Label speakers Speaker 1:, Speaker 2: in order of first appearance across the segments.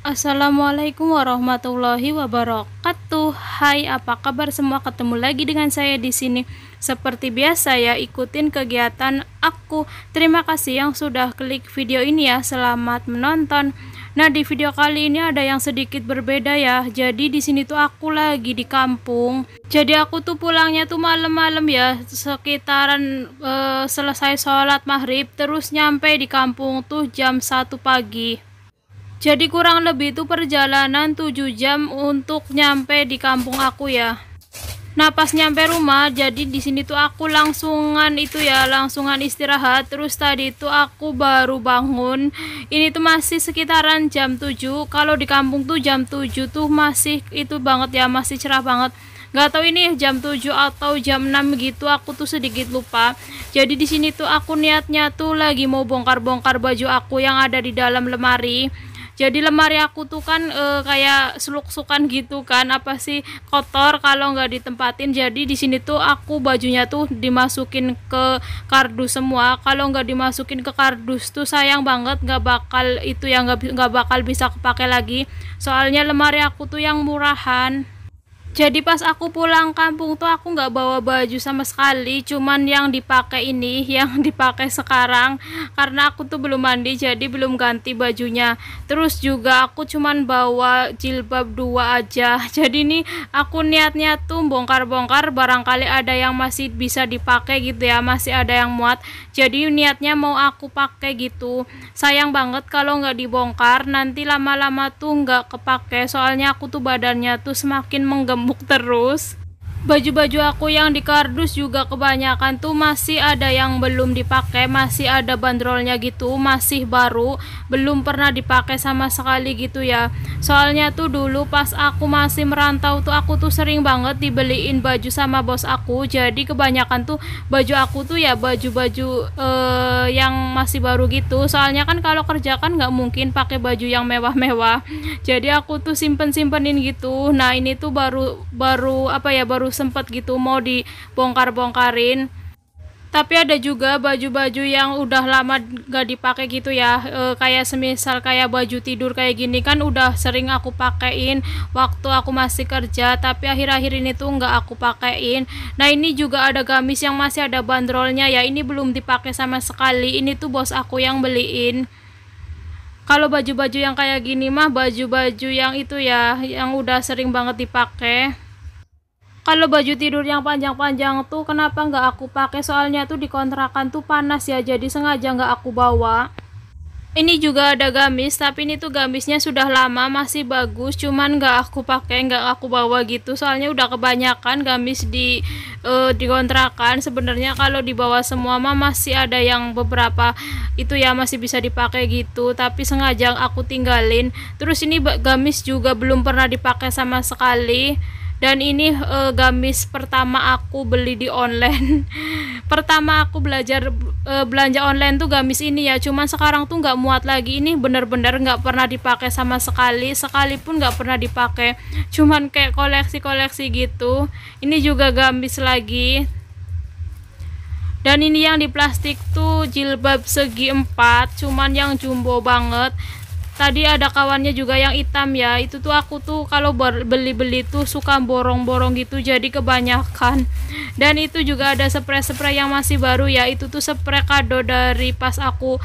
Speaker 1: Assalamualaikum warahmatullahi wabarakatuh. Hai, apa kabar semua? Ketemu lagi dengan saya di sini. Seperti biasa ya, ikutin kegiatan aku. Terima kasih yang sudah klik video ini ya. Selamat menonton. Nah, di video kali ini ada yang sedikit berbeda ya. Jadi di sini tuh aku lagi di kampung. Jadi aku tuh pulangnya tuh malam-malam ya, sekitaran selesai sholat maghrib, terus nyampe di kampung tuh jam 1 pagi. Jadi kurang lebih itu perjalanan 7 jam untuk nyampe di kampung aku ya. Nah, pas nyampe rumah, jadi di sini tuh aku langsungan istirahat. Terus tadi itu aku baru bangun. Ini tuh masih sekitaran jam 7. Kalau di kampung tuh jam 7 tuh masih itu banget ya, masih cerah banget. Gak tahu ini jam 7 atau jam 6 gitu, aku tuh sedikit lupa. Jadi di sini tuh aku niatnya tuh lagi mau bongkar-bongkar baju aku yang ada di dalam lemari. Jadi lemari aku tuh kan kayak seluk-sukan gitu kan, apa sih, kotor kalau nggak ditempatin. Jadi di sini tuh aku bajunya tuh dimasukin ke kardus semua. Kalau nggak dimasukin ke kardus tuh sayang banget, nggak bakal itu ya, nggak bakal bisa kepake lagi. Soalnya lemari aku tuh yang murahan. Jadi pas aku pulang kampung tuh aku nggak bawa baju sama sekali, cuman yang dipakai ini, yang dipakai sekarang, karena aku tuh belum mandi jadi belum ganti bajunya. Terus juga aku cuman bawa jilbab 2 aja. Jadi nih aku niatnya tuh bongkar-bongkar, barangkali ada yang masih bisa dipakai gitu ya, masih ada yang muat. Jadi niatnya mau aku pakai gitu. Sayang banget kalau nggak dibongkar, nanti lama-lama tuh nggak kepake. Soalnya aku tuh badannya tuh semakin menggemuk terus. Baju-baju aku yang di kardus juga kebanyakan tuh masih ada yang belum dipakai, masih ada bandrolnya gitu, masih baru, belum pernah dipakai sama sekali gitu ya. Soalnya tuh dulu pas aku masih merantau tuh aku tuh sering banget dibeliin baju sama bos aku. Jadi kebanyakan tuh baju aku tuh ya baju-baju yang masih baru gitu. Soalnya kan kalau kerja kan nggak mungkin pakai baju yang mewah-mewah. Jadi aku tuh simpen-simpenin gitu. Nah, ini tuh baru apa ya, baru sempet gitu mau dibongkar-bongkarin. Tapi ada juga baju-baju yang udah lama gak dipakai gitu ya, kayak semisal kayak baju tidur kayak gini kan udah sering aku pakein waktu aku masih kerja, tapi akhir-akhir ini tuh nggak aku pakein. Nah, ini juga ada gamis yang masih ada bandrolnya ya, ini belum dipakai sama sekali, ini tuh bos aku yang beliin. Kalau baju-baju yang kayak gini mah baju-baju yang itu ya, yang udah sering banget dipakai. Kalau baju tidur yang panjang-panjang tuh kenapa nggak aku pakai, soalnya tuh di kontrakan tuh panas ya, jadi sengaja nggak aku bawa. Ini juga ada gamis, tapi ini tuh gamisnya sudah lama, masih bagus, cuman nggak aku pakai, nggak aku bawa gitu. Soalnya udah kebanyakan gamis di kontrakan. Sebenarnya kalau dibawa semua mah masih ada yang beberapa itu ya masih bisa dipakai gitu, tapi sengaja aku tinggalin. Terus ini gamis juga belum pernah dipakai sama sekali. Dan ini gamis pertama aku beli di online. Pertama aku belanja online tuh gamis ini ya, cuman sekarang tuh nggak muat lagi. Ini bener-bener nggak pernah dipakai sama sekali, sekalipun nggak pernah dipakai, cuman kayak koleksi-koleksi gitu. Ini juga gamis lagi. Dan ini yang di plastik tuh jilbab segi 4, cuman yang jumbo banget. Tadi ada kawannya juga yang hitam ya, itu tuh aku tuh kalau beli-beli tuh suka borong-borong gitu, jadi kebanyakan. Dan itu juga ada spray-spray yang masih baru ya, itu tuh spray kado dari pas aku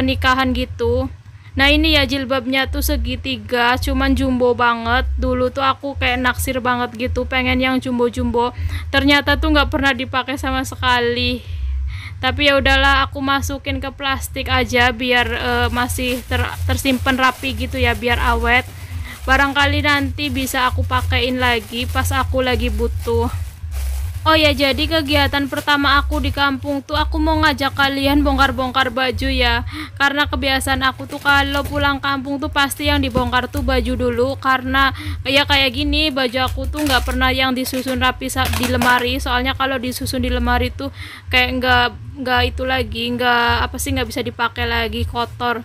Speaker 1: nikahan gitu. Nah, ini ya jilbabnya tuh segitiga, cuman jumbo banget. Dulu tuh aku kayak naksir banget gitu, pengen yang jumbo-jumbo. Ternyata tuh nggak pernah dipakai sama sekali. Tapi ya udahlah, aku masukin ke plastik aja biar masih tersimpan rapi gitu ya, biar awet. Barangkali nanti bisa aku pakein lagi pas aku lagi butuh. Oh ya, jadi kegiatan pertama aku di kampung tuh aku mau ngajak kalian bongkar-bongkar baju ya. Karena kebiasaan aku tuh kalau pulang kampung tuh pasti yang dibongkar tuh baju dulu. Karena ya kayak gini, baju aku tuh nggak pernah yang disusun rapi di lemari. Soalnya kalau disusun di lemari tuh kayak nggak itu lagi, nggak bisa dipakai lagi, kotor.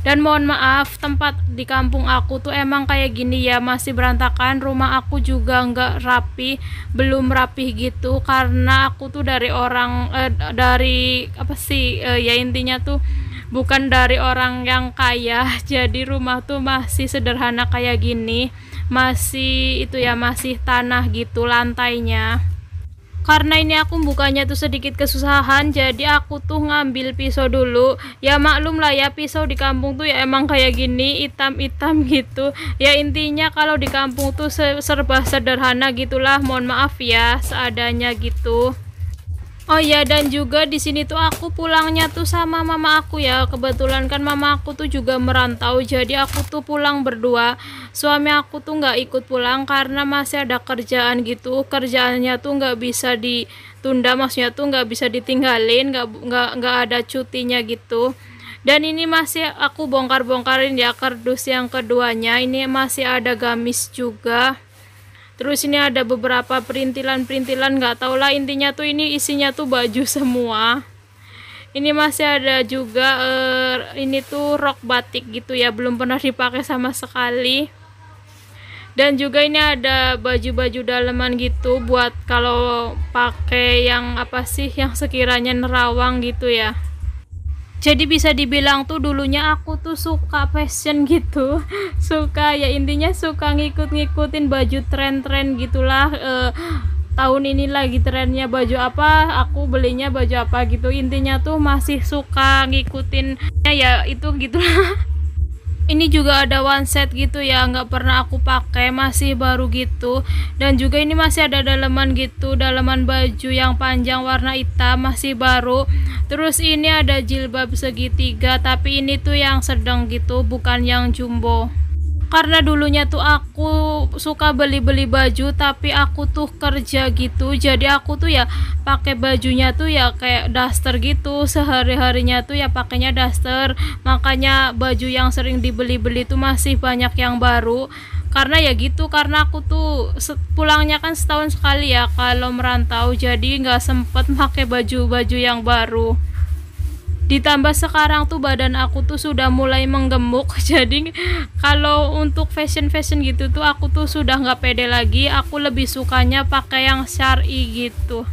Speaker 1: Dan mohon maaf, tempat di kampung aku tuh emang kayak gini ya, masih berantakan. Rumah aku juga nggak rapi, belum rapih gitu, karena aku tuh dari ya intinya tuh bukan dari orang yang kaya. Jadi rumah tuh masih sederhana kayak gini, masih itu ya, masih tanah gitu lantainya. Karena ini aku bukanya tuh sedikit kesusahan, jadi aku tuh ngambil pisau dulu. Ya maklum lah ya, pisau di kampung tuh ya emang kayak gini, hitam-hitam gitu. Ya intinya kalau di kampung tuh serba sederhana gitulah, mohon maaf ya, seadanya gitu. Oh ya, dan juga di sini tuh aku pulangnya tuh sama mama aku ya. Kebetulan kan mama aku tuh juga merantau, jadi aku tuh pulang berdua. Suami aku tuh nggak ikut pulang karena masih ada kerjaan gitu. Kerjaannya tuh nggak bisa ditunda, maksudnya tuh nggak bisa ditinggalin, nggak ada cutinya gitu. Dan ini masih aku bongkar-bongkarin ya kardus yang keduanya. Ini masih ada gamis juga. Terus ini ada beberapa perintilan-perintilan, nggak tau lah, intinya tuh ini isinya tuh baju semua. Ini masih ada juga ini tuh rok batik gitu ya, belum pernah dipakai sama sekali. Dan juga ini ada baju-baju dalaman gitu buat kalau pakai yang apa sih, yang sekiranya nerawang gitu ya. Jadi bisa dibilang tuh dulunya aku tuh suka fashion gitu, suka ya, intinya suka ngikutin baju tren-tren gitulah. Tahun ini lagi trennya baju apa, aku belinya baju apa gitu. Intinya tuh masih suka ngikutin ya itu gitu. Ini juga ada one set gitu ya, nggak pernah aku pakai, masih baru gitu. Dan juga ini masih ada dalaman gitu, dalaman baju yang panjang warna hitam, masih baru. Terus ini ada jilbab segitiga, tapi ini tuh yang sedang gitu, bukan yang jumbo. Karena dulunya tuh aku suka beli-beli baju, tapi aku tuh kerja gitu, jadi aku tuh ya pakai bajunya tuh ya kayak daster gitu, sehari-harinya tuh ya pakainya daster. Makanya baju yang sering dibeli-beli tuh masih banyak yang baru. Karena ya gitu, karena aku tuh pulangnya kan setahun sekali ya kalau merantau, jadi nggak sempet pakai baju-baju yang baru. Ditambah sekarang tuh badan aku tuh sudah mulai menggemuk, jadi kalau untuk fashion gitu tuh aku tuh sudah nggak pede lagi. Aku lebih sukanya pakai yang syar'i gitu.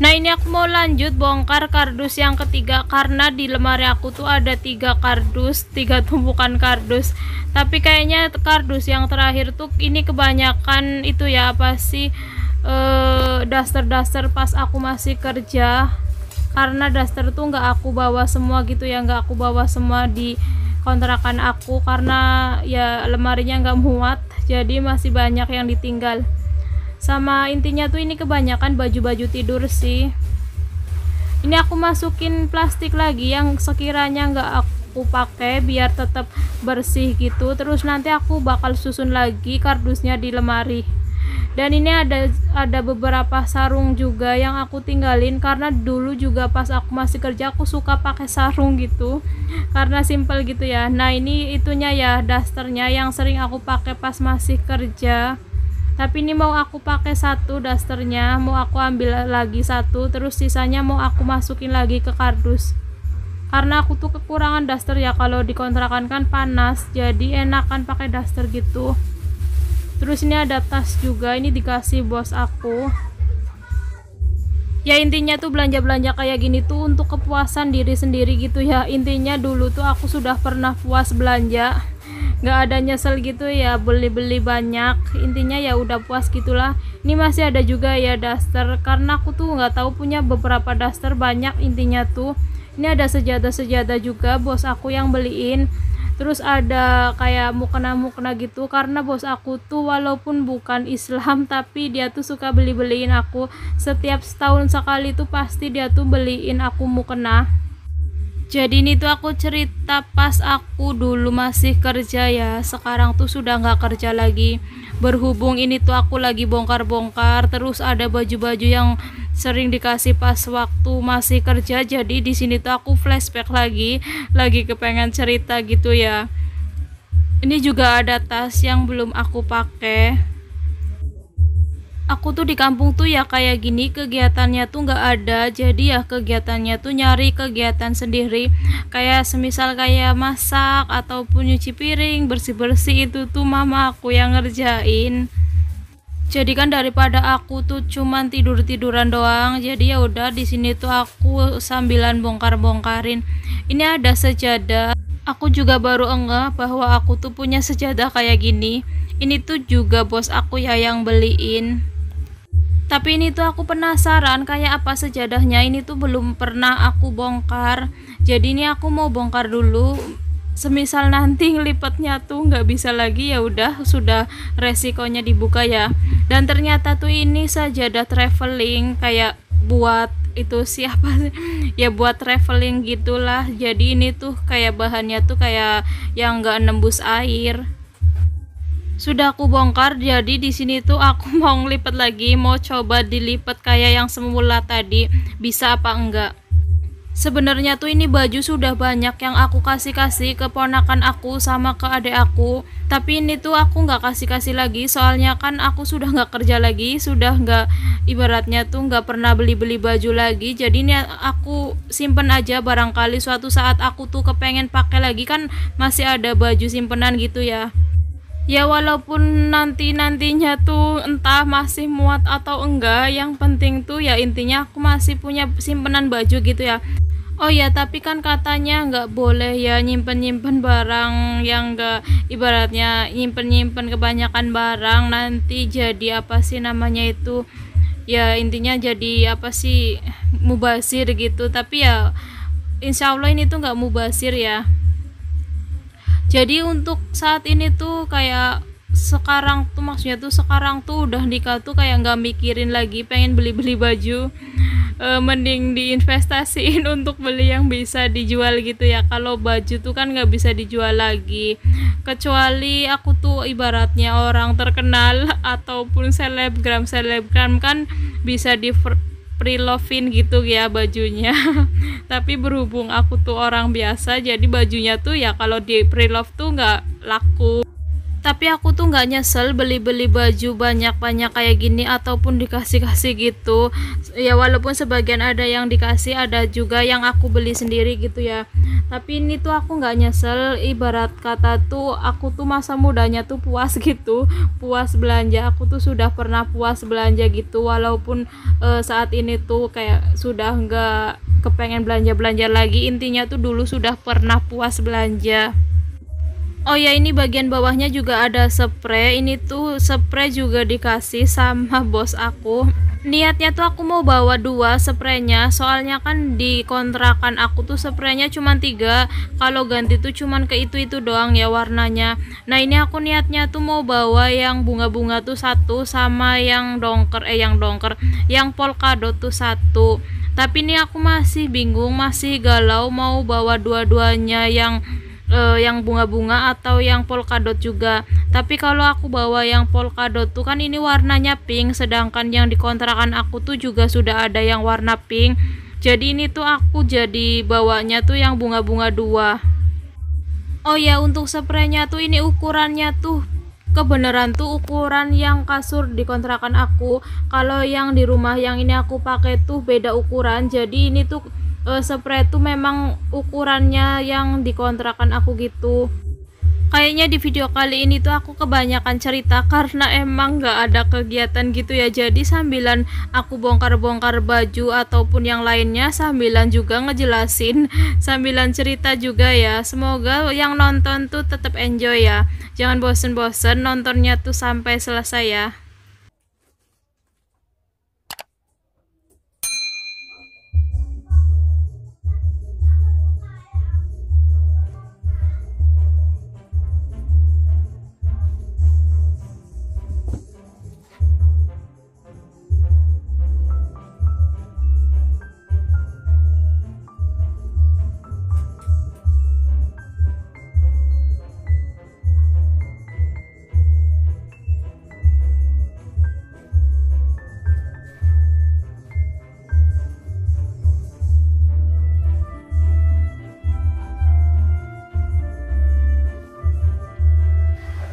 Speaker 1: Nah ini aku mau lanjut bongkar kardus yang ketiga, karena di lemari aku tuh ada 3 kardus, 3 tumpukan kardus. Tapi kayaknya kardus yang terakhir tuh ini kebanyakan itu ya, apa sih, daster-daster pas aku masih kerja. Karena daster tuh nggak aku bawa semua gitu ya, nggak aku bawa semua di kontrakan aku karena ya lemarinya nggak muat, jadi masih banyak yang ditinggal. Sama intinya tuh ini kebanyakan baju-baju tidur sih. Ini aku masukin plastik lagi yang sekiranya nggak aku pakai biar tetap bersih gitu. Terus nanti aku bakal susun lagi kardusnya di lemari. Dan ini ada beberapa sarung juga yang aku tinggalin, karena dulu juga pas aku masih kerja aku suka pakai sarung gitu karena simple gitu ya. Nah ini itunya ya, dasternya yang sering aku pakai pas masih kerja. Tapi ini mau aku pakai satu dasternya, mau aku ambil lagi satu, terus sisanya mau aku masukin lagi ke kardus. Karena aku tuh kekurangan daster ya, kalau dikontrakan kan panas, jadi enakan pakai daster gitu. Terus ini ada tas juga, ini dikasih bos aku. Ya intinya tuh belanja-belanja kayak gini tuh untuk kepuasan diri sendiri gitu ya. Intinya dulu tuh aku sudah pernah puas belanja, nggak ada nyesel gitu ya beli-beli banyak. Intinya ya udah puas gitulah. Ini masih ada juga ya daster, karena aku tuh nggak tahu punya beberapa daster banyak. Intinya tuh ini ada sejadah-sejadah juga, bos aku yang beliin. Terus ada kayak mukena-mukena gitu, karena bos aku tuh walaupun bukan Islam tapi dia tuh suka beliin aku. Setiap setahun sekali tuh pasti dia tuh beliin aku mukena. Jadi ini tuh aku cerita pas aku dulu masih kerja ya, sekarang tuh sudah nggak kerja lagi. Berhubung ini tuh aku lagi bongkar-bongkar, terus ada baju-baju yang sering dikasih pas waktu masih kerja, jadi di sini tuh aku flashback lagi kepengen cerita gitu ya. Ini juga ada tas yang belum aku pakai. Aku tuh di kampung tuh ya kayak gini, kegiatannya tuh nggak ada, jadi ya kegiatannya tuh nyari kegiatan sendiri, kayak semisal kayak masak ataupun nyuci piring, bersih-bersih itu tuh mama aku yang ngerjain. Jadi kan daripada aku tuh cuman tidur-tiduran doang, jadi ya udah di sini tuh aku sambilan bongkar-bongkarin. Ini ada sejadah. Aku juga baru enggak bahwa aku tuh punya sejadah kayak gini. Ini tuh juga bos aku ya yang beliin. Tapi ini tuh aku penasaran kayak apa sejadahnya. Ini tuh belum pernah aku bongkar. Jadi ini aku mau bongkar dulu. Semisal nanti ngelipatnya tuh nggak bisa lagi, ya udah sudah resikonya dibuka ya. Dan ternyata tuh ini sajadah traveling kayak buat itu siapa sih? Ya buat traveling gitulah. Jadi ini tuh kayak bahannya tuh kayak yang nggak nembus air. Sudah aku bongkar, jadi di sini tuh aku mau ngelipat lagi, mau coba dilipat kayak yang semula tadi, bisa apa enggak. Sebenarnya tuh ini baju sudah banyak yang aku kasih ke ponakan aku sama ke adik aku, tapi ini tuh aku nggak kasih lagi, soalnya kan aku sudah nggak kerja lagi, sudah nggak, ibaratnya tuh nggak pernah beli baju lagi. Jadi ini aku simpen aja, barangkali suatu saat aku tuh kepengen pakai lagi, kan masih ada baju simpenan gitu ya. Ya walaupun nantinya tuh entah masih muat atau enggak, yang penting tuh ya intinya aku masih punya simpenan baju gitu ya. Oh ya, tapi kan katanya nggak boleh ya nyimpen barang yang nggak, ibaratnya nyimpen kebanyakan barang nanti jadi apa sih namanya itu, ya intinya jadi apa sih, mubazir gitu. Tapi ya insya Allah ini tuh nggak mubazir ya. Jadi untuk saat ini tuh kayak sekarang tuh, maksudnya tuh sekarang tuh udah nikah tuh kayak nggak mikirin lagi pengen beli baju, mending diinvestasiin untuk beli yang bisa dijual gitu ya. Kalau baju tuh kan nggak bisa dijual lagi, kecuali aku tuh ibaratnya orang terkenal ataupun selebgram kan bisa di prelovin gitu ya bajunya. Tapi berhubung aku tuh orang biasa, jadi bajunya tuh ya kalau di prelove tuh nggak laku. Tapi aku tuh nggak nyesel beli baju banyak kayak gini ataupun dikasih gitu ya, walaupun sebagian ada yang dikasih, ada juga yang aku beli sendiri gitu ya. Tapi ini tuh aku nggak nyesel, ibarat kata tuh aku tuh masa mudanya tuh puas gitu, puas belanja. Aku tuh sudah pernah puas belanja gitu, walaupun saat ini tuh kayak sudah nggak kepengen belanja lagi. Intinya tuh dulu sudah pernah puas belanja. Oh ya, ini bagian bawahnya juga ada spray. Ini tuh spray juga dikasih sama bos aku. Niatnya tuh aku mau bawa 2 spraynya, soalnya kan di kontrakan aku tuh spraynya cuma 3. Kalau ganti tuh cuman ke itu doang ya warnanya. Nah ini aku niatnya tuh mau bawa yang bunga-bunga tuh 1, sama yang yang polkadot tuh 1. Tapi ini aku masih bingung, masih galau mau bawa dua-duanya, yang bunga-bunga atau yang polkadot juga. Tapi kalau aku bawa yang polkadot tuh kan ini warnanya pink, sedangkan yang di kontrakan aku tuh juga sudah ada yang warna pink. Jadi ini tuh aku jadi bawanya tuh yang bunga-bunga 2. Oh ya, untuk spraynya tuh ini ukurannya tuh kebenaran tuh ukuran yang kasur di kontrakan aku. Kalau yang di rumah yang ini aku pakai tuh beda ukuran. Jadi ini tuh spray tuh memang ukurannya yang dikontrakan aku gitu. Kayaknya di video kali ini tuh aku kebanyakan cerita karena emang gak ada kegiatan gitu ya. Jadi sambilan aku bongkar-bongkar baju ataupun yang lainnya, sambilan juga ngejelasin, sambilan cerita juga ya. Semoga yang nonton tuh tetap enjoy ya, jangan bosen-bosen nontonnya tuh sampai selesai ya.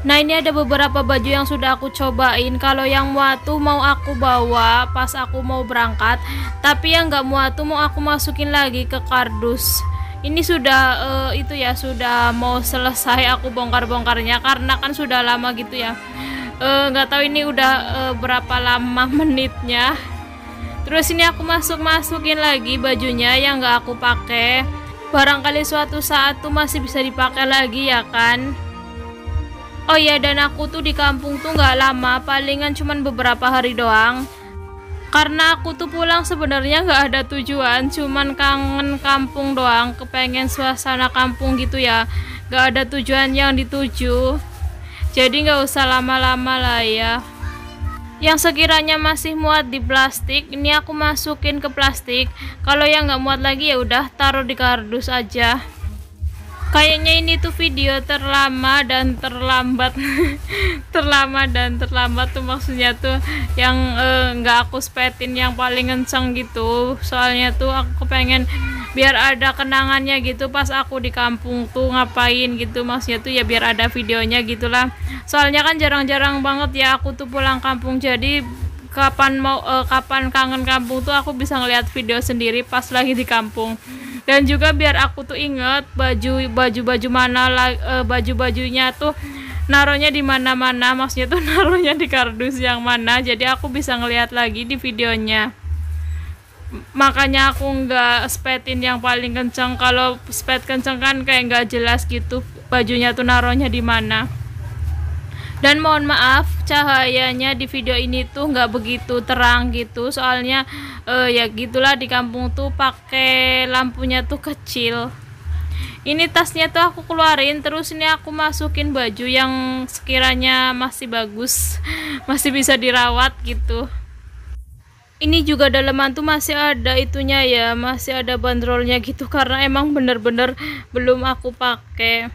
Speaker 1: Nah ini ada beberapa baju yang sudah aku cobain. Kalau yang muat tuh mau aku bawa pas aku mau berangkat, tapi yang nggak muat tuh mau aku masukin lagi ke kardus. Ini sudah itu ya, sudah mau selesai aku bongkar-bongkarnya karena kan sudah lama gitu ya. nggak tahu ini udah berapa lama menitnya. Terus ini aku masukin lagi bajunya yang nggak aku pakai. Barangkali suatu saat tuh masih bisa dipakai lagi ya kan. Oh iya, dan aku tuh di kampung tuh nggak lama, palingan cuman beberapa hari doang. Karena aku tuh pulang sebenarnya nggak ada tujuan, cuman kangen kampung doang, kepengen suasana kampung gitu ya. Nggak ada tujuan yang dituju, jadi nggak usah lama-lama lah ya. Yang sekiranya masih muat di plastik, ini aku masukin ke plastik. Kalau yang nggak muat lagi ya udah taruh di kardus aja. Kayaknya ini tuh video terlama dan terlambat. Terlama dan terlambat tuh maksudnya tuh yang nggak aku spetin yang paling kenceng gitu. Soalnya tuh aku pengen biar ada kenangannya gitu pas aku di kampung tuh ngapain gitu. Maksudnya tuh ya biar ada videonya gitulah. Soalnya kan jarang-jarang banget ya aku tuh pulang kampung, jadi kapan kangen kampung tuh aku bisa ngeliat video sendiri pas lagi di kampung. Dan juga biar aku tuh inget baju mana baju-bajunya tuh naruhnya di mana-mana, maksudnya tuh naruhnya di kardus yang mana, jadi aku bisa ngeliat lagi di videonya. Makanya aku nggak spetin yang paling kenceng. Kalau spet kenceng kan kayak nggak jelas gitu bajunya tuh naruhnya di mana. Dan mohon maaf cahayanya di video ini tuh nggak begitu terang gitu, soalnya ya gitulah di kampung tuh pakai lampunya tuh kecil. Ini tasnya tuh aku keluarin, terus ini aku masukin baju yang sekiranya masih bagus, masih bisa dirawat gitu. Ini juga daleman tuh masih ada itunya ya, masih ada bandrolnya gitu, karena emang bener-bener belum aku pakai.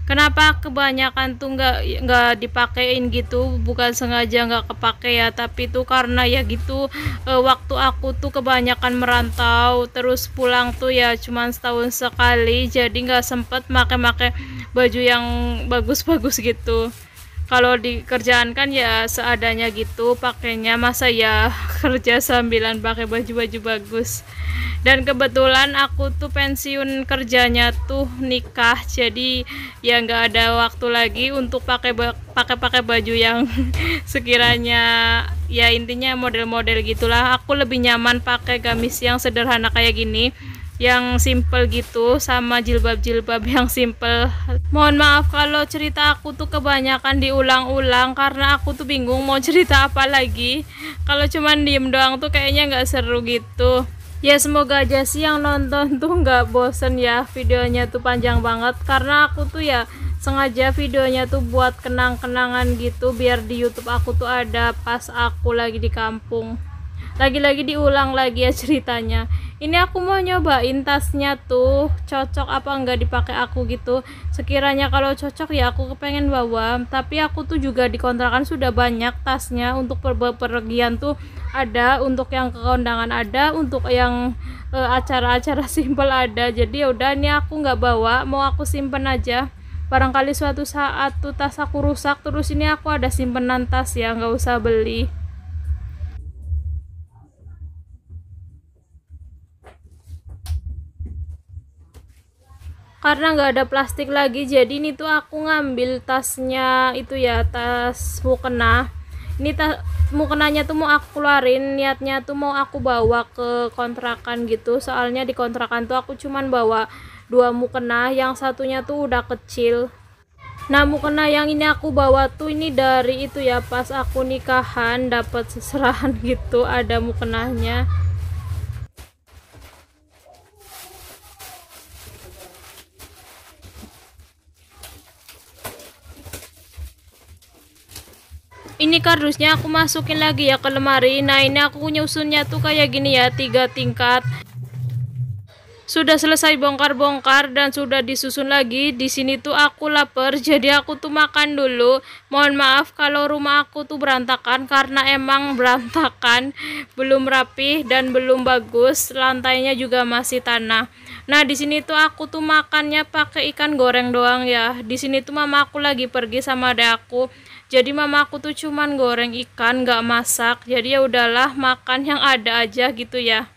Speaker 1: Kenapa kebanyakan tuh nggak dipakein gitu, bukan sengaja nggak kepake ya, tapi tuh karena ya gitu waktu aku tuh kebanyakan merantau, terus pulang tuh ya cuman setahun sekali, jadi nggak sempet make baju yang bagus-bagus gitu. Kalau di kerjaan kan ya seadanya gitu pakainya, masa ya kerja sambilan pakai baju-baju bagus. Dan kebetulan aku tuh pensiun kerjanya tuh nikah, jadi ya nggak ada waktu lagi untuk pakai baju yang sekiranya ya intinya model-model gitulah. Aku lebih nyaman pakai gamis yang sederhana kayak gini, yang simple gitu, sama jilbab-jilbab yang simple. Mohon maaf kalau cerita aku tuh kebanyakan diulang-ulang, karena aku tuh bingung mau cerita apa lagi. Kalau cuman diem doang tuh kayaknya nggak seru gitu. Ya semoga aja sih yang nonton tuh nggak bosen ya, videonya tuh panjang banget, karena aku tuh ya sengaja videonya tuh buat kenang-kenangan gitu, biar di YouTube aku tuh ada pas aku lagi di kampung. Lagi-lagi diulang lagi ya ceritanya. Ini aku mau nyobain tasnya tuh cocok apa enggak dipakai aku gitu. Sekiranya kalau cocok ya aku kepengen bawa, tapi aku tuh juga di kontrakan sudah banyak tasnya, untuk pergian tuh ada, untuk yang ke kondangan ada, untuk yang acara-acara simpel ada. Jadi ya udah, ini aku nggak bawa, mau aku simpen aja. Barangkali suatu saat tuh tas aku rusak, terus ini aku ada simpenan tas ya, nggak usah beli. Karena nggak ada plastik lagi, jadi ini tuh aku ngambil tasnya itu ya, tas mukena. Ini tas mukenanya tuh mau aku keluarin, niatnya tuh mau aku bawa ke kontrakan gitu, soalnya di kontrakan tuh aku cuman bawa 2 mukena, yang satunya tuh udah kecil. Nah mukena yang ini aku bawa tuh ini dari itu ya, pas aku nikahan dapat seserahan gitu, ada mukenanya. Ini kardusnya aku masukin lagi ya ke lemari. Nah ini aku nyusunnya tuh kayak gini ya, 3 tingkat. Sudah selesai bongkar-bongkar dan sudah disusun lagi. Di sini tuh aku lapar, jadi aku tuh makan dulu. Mohon maaf kalau rumah aku tuh berantakan, karena emang berantakan, belum rapi dan belum bagus. Lantainya juga masih tanah. Nah di sini tuh aku tuh makannya pakai ikan goreng doang ya. Di sini tuh mama aku lagi pergi sama adek aku. Jadi mama aku tuh cuman goreng ikan, nggak masak. Jadi ya udahlah, makan yang ada aja gitu ya.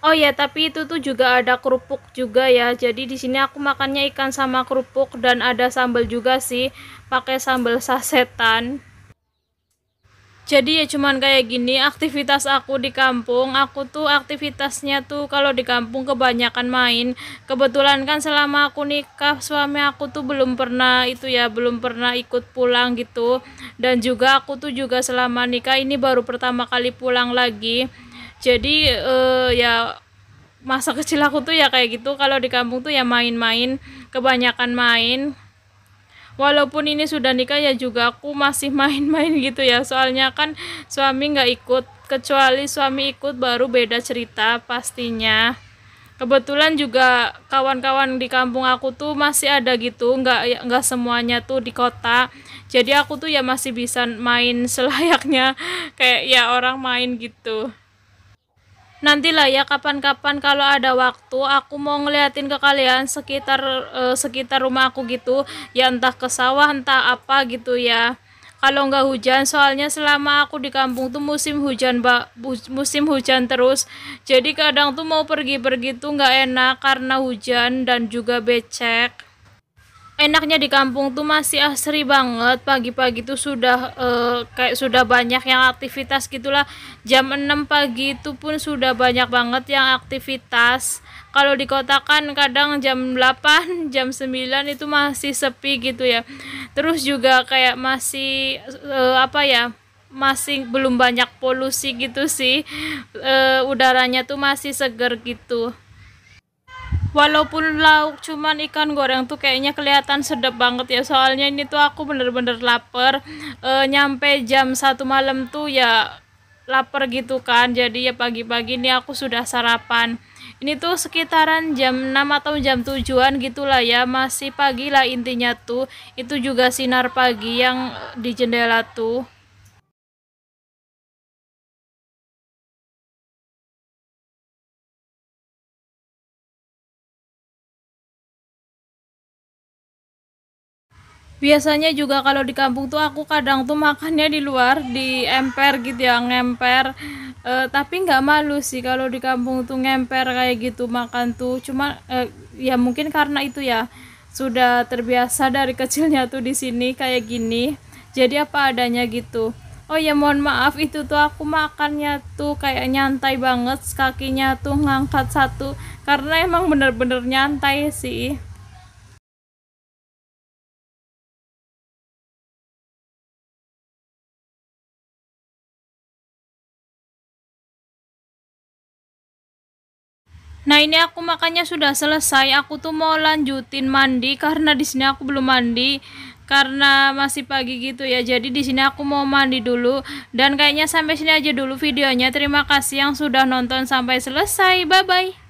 Speaker 1: Oh ya, tapi itu tuh juga ada kerupuk juga ya. Jadi di sini aku makannya ikan sama kerupuk, dan ada sambal juga sih, pakai sambal sasetan. Jadi ya cuman kayak gini aktivitas aku di kampung. Aku tuh aktivitasnya tuh kalau di kampung kebanyakan main. Kebetulan kan selama aku nikah suami aku tuh belum pernah itu ya, belum pernah ikut pulang gitu. Dan juga aku tuh juga selama nikah ini baru pertama kali pulang lagi. Jadi ya masa kecil aku tuh ya kayak gitu. Kalau di kampung tuh ya main-main, kebanyakan main. Walaupun ini sudah nikah ya juga aku masih main-main gitu ya, soalnya kan suami nggak ikut, kecuali suami ikut baru beda cerita pastinya. Kebetulan juga kawan-kawan di kampung aku tuh masih ada gitu, nggak semuanya tuh di kota, jadi aku tuh ya masih bisa main selayaknya kayak ya orang main gitu. Nantilah ya kapan-kapan kalau ada waktu aku mau ngeliatin ke kalian sekitar rumah aku gitu ya, entah ke sawah entah apa gitu ya. Kalau nggak hujan, soalnya selama aku di kampung tuh musim hujan terus, jadi kadang tuh mau pergi-pergi tuh nggak enak karena hujan dan juga becek. Enaknya di kampung tuh masih asri banget, pagi-pagi tuh sudah kayak sudah banyak yang aktivitas gitulah. Jam 6 pagi itu pun sudah banyak banget yang aktivitas. Kalau di kota kan kadang jam 8 jam 9 itu masih sepi gitu ya. Terus juga kayak masih apa ya, masih belum banyak polusi gitu sih. Udaranya tuh masih seger gitu. Walaupun lauk cuman ikan goreng tuh kayaknya kelihatan sedap banget ya, soalnya ini tuh aku bener-bener lapar. Nyampe jam 1 malam tuh ya lapar gitu kan, jadi ya pagi-pagi ini aku sudah sarapan. Ini tuh sekitaran jam 6 atau jam 7-an gitulah ya, masih pagi lah intinya tuh. Itu juga sinar pagi yang di jendela tuh. Biasanya juga kalau di kampung tuh aku kadang tuh makannya di luar, di emper gitu ya, ngemper. Tapi nggak malu sih kalau di kampung tuh ngemper kayak gitu makan tuh. Cuma ya mungkin karena itu ya sudah terbiasa dari kecilnya tuh di sini kayak gini. Jadi apa adanya gitu. Oh ya mohon maaf, itu tuh aku makannya tuh kayak nyantai banget, kakinya tuh ngangkat satu karena emang bener-bener nyantai sih. Nah, ini aku makannya sudah selesai. Aku tuh mau lanjutin mandi karena di sini aku belum mandi karena masih pagi gitu ya. Jadi di sini aku mau mandi dulu, dan kayaknya sampai sini aja dulu videonya. Terima kasih yang sudah nonton sampai selesai. Bye bye.